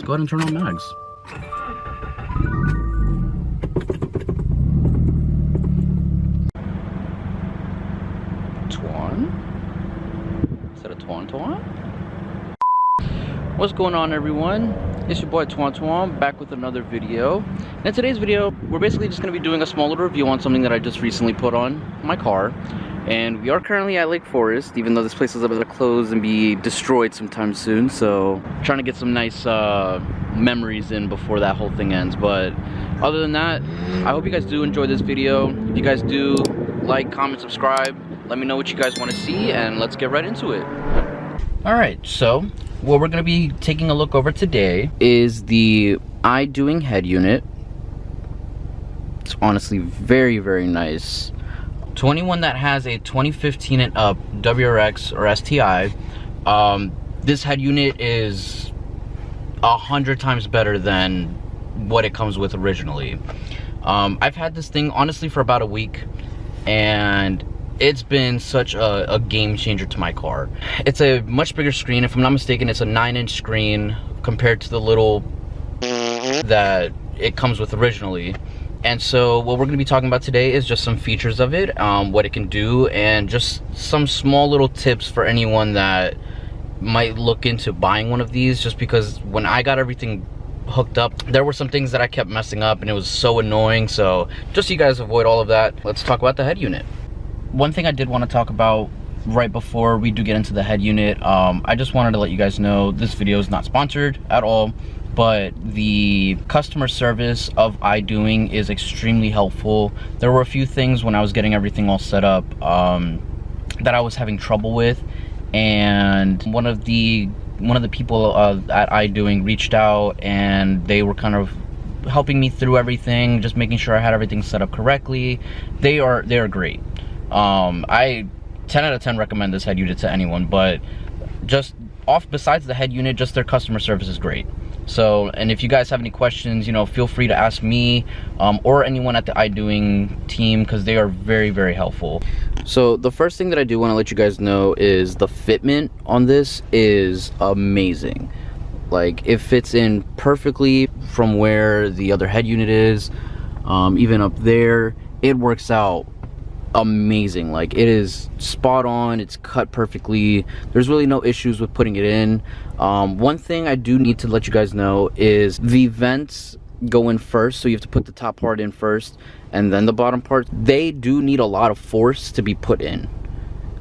go ahead and turn on mags. Is that a Twan? What's going on, everyone? It's your boy Twan back with another video. And in today's video, we're basically just going to be doing a small little review on something that I just recently put on my car. And we are currently at Lake Forest, even though this place is about to close and be destroyed sometime soon. So trying to get some nice memories in before that whole thing ends. But other than that, I hope you guys do enjoy this video. If you guys do, like, comment, subscribe. Let me know what you guys want to see, and let's get right into it. Alright, so what we're going to be taking a look over today is the iDoing head unit. It's honestly very, very nice. To anyone that has a 2015 and up WRX or STI, this head unit is 100 times better than what it comes with originally. I've had this thing honestly for about a week, and it's been such a game changer to my car. It's a much bigger screen. If I'm not mistaken, it's a 9-inch screen compared to the little that it comes with originally. And so what we're going to be talking about today is just some features of it, what it can do, and just some small little tips for anyone that might look into buying one of these. Just because when I got everything hooked up, there were some things that I kept messing up, and it was so annoying. So just so you guys avoid all of that, let's talk about the head unit. One thing I did want to talk about right before we do get into the head unit, I just wanted to let you guys know this video is not sponsored at all, but the customer service of iDoing is extremely helpful. There were a few things when I was getting everything all set up that I was having trouble with, and one of the people at iDoing reached out, and they were kind of helping me through everything, just making sure I had everything set up correctly. They are great. I 10 out of 10 recommend this head unit to anyone, but besides the head unit, just their customer service is great. So, and if you guys have any questions, you know, feel free to ask me or anyone at the iDoing team, because they are very, very helpful. So the first thing that I do want to let you guys know is the fitment on this is amazing. Like, it fits in perfectly from where the other head unit is, even up there. It works out amazing. Like, it is spot on. It's cut perfectly. There's really no issues with putting it in. One thing I do need to let you guys know is the vents go in first, so you have to put the top part in first and then the bottom part. They do need a lot of force to be put in,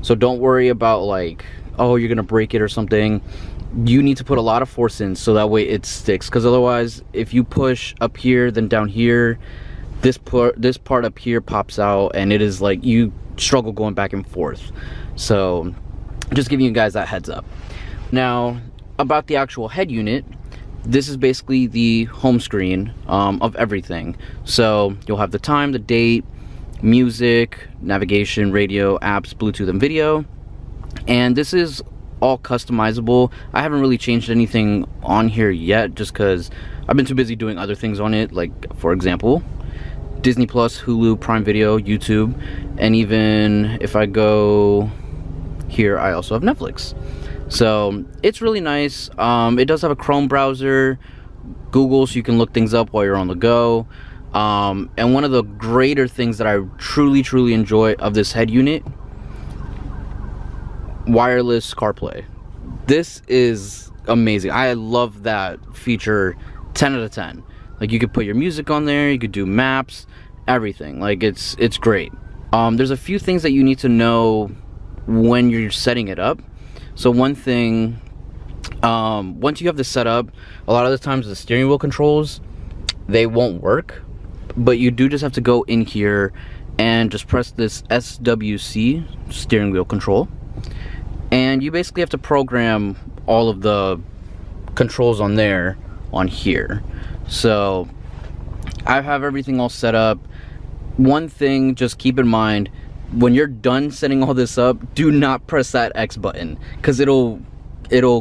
so don't worry about like, oh, you're gonna break it or something. You need to put a lot of force in so that way it sticks, because otherwise if you push up here then down here, this part up here pops out, and it is like you struggle going back and forth. So just giving you guys that heads up. Now about the actual head unit, this is basically the home screen of everything. So you'll have the time, the date, music, navigation, radio, apps, Bluetooth, and video. And this is all customizable. I haven't really changed anything on here yet, just because I've been too busy doing other things on it, like for example Disney Plus, Hulu, Prime Video, YouTube, and even if I go here, I also have Netflix. So it's really nice. It does have a Chrome browser, Google, so you can look things up while you're on the go. And one of the greater things that I truly enjoy of this head unit, wireless CarPlay. This is amazing. I love that feature. 10 out of 10. Like, you could put your music on there, you could do maps, everything. Like, it's great. There's a few things that you need to know when you're setting it up. So one thing, once you have this set up, a lot of the times the steering wheel controls, they won't work, but you do just have to go in here and just press this SWC, steering wheel control, and you basically have to program all of the controls on there on here. So I have everything all set up. One thing, just keep in mind, when you're done setting all this up, do not press that X button, because it'll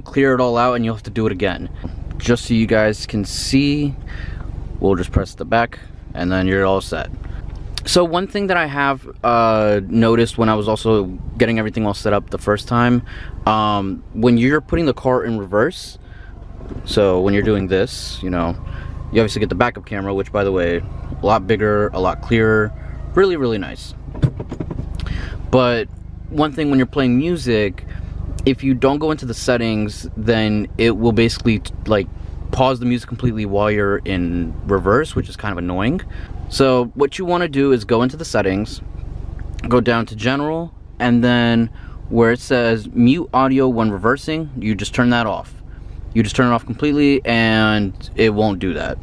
clear it all out and you'll have to do it again. Just so you guys can see, we'll just press the back and then you're all set. So one thing that I have noticed when I was also getting everything all set up the first time, when you're putting the car in reverse, So when you're doing this, you know, you obviously get the backup camera, which, by the way, a lot bigger, a lot clearer, really, really nice. But one thing when you're playing music, if you don't go into the settings, then it will basically like pause the music completely while you're in reverse, which is kind of annoying. So what you want to do is go into the settings, go down to general, and then where it says mute audio when reversing, you just turn that off. You just turn it off completely and it won't do that.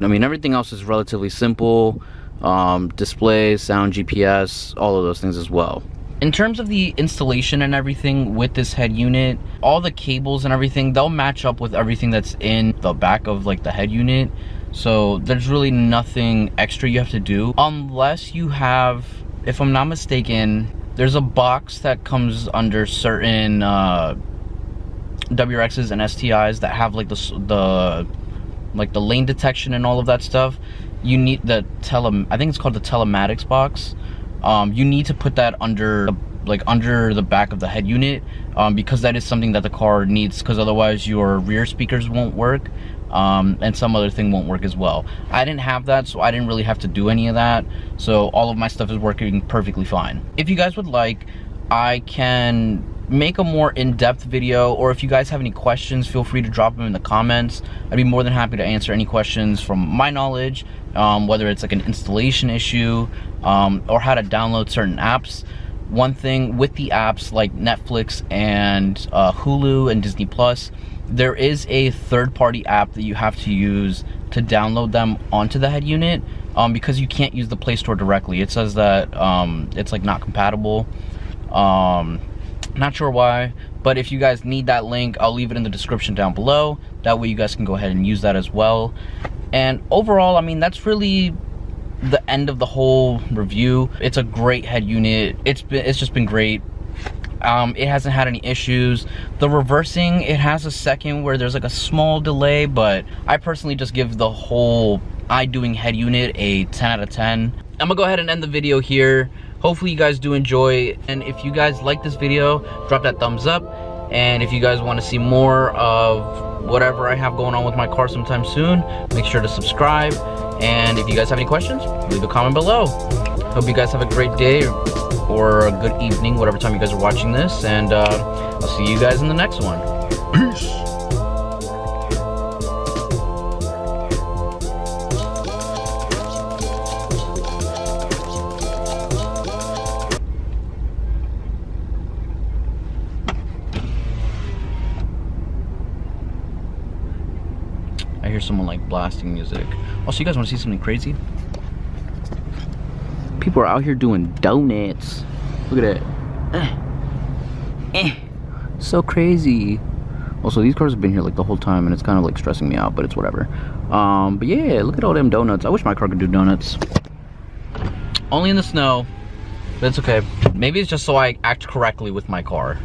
I mean, everything else is relatively simple. Display, sound, GPS, all of those things as well. In terms of the installation and everything with this head unit, all the cables and everything, they'll match up with everything that's in the back of like the head unit. So there's really nothing extra you have to do, unless you have, if I'm not mistaken, there's a box that comes under certain WRXs and STIs that have like the lane detection and all of that stuff. You need the I think it's called the telematics box. You need to put that under the back of the head unit, because that is something that the car needs, because otherwise your rear speakers won't work, and some other thing won't work as well. I didn't have that, so I didn't really have to do any of that, so all of my stuff is working perfectly fine. If you guys would like, I can make a more in-depth video, or if you guys have any questions, feel free to drop them in the comments. I'd be more than happy to answer any questions from my knowledge, whether it's like an installation issue, or how to download certain apps. One thing with the apps like Netflix and Hulu and Disney Plus, there is a third-party app that you have to use to download them onto the head unit, because you can't use the Play Store directly. It says that it's like not compatible. Not sure why, but if you guys need that link, I'll leave it in the description down below. That way you guys can go ahead and use that as well. And overall, I mean, that's really the end of the whole review. It's a great head unit. It's just been great. It hasn't had any issues. The reversing, it has a second where there's like a small delay, but I personally just give the whole iDoing head unit a 10 out of 10. I'm gonna go ahead and end the video here. Hopefully you guys do enjoy, and if you guys like this video, drop that thumbs up. And if you guys want to see more of whatever I have going on with my car sometime soon, make sure to subscribe. And if you guys have any questions, leave a comment below. Hope you guys have a great day or a good evening, whatever time you guys are watching this, and I'll see you guys in the next one. Peace. I hear someone like blasting music. Also, you guys want to see something crazy? People are out here doing donuts. Look at that. So crazy. Also, these cars have been here like the whole time, and it's kind of like stressing me out, but it's whatever. But yeah, look at all them donuts. I wish my car could do donuts. Only in the snow, but it's okay. Maybe it's just so I act correctly with my car.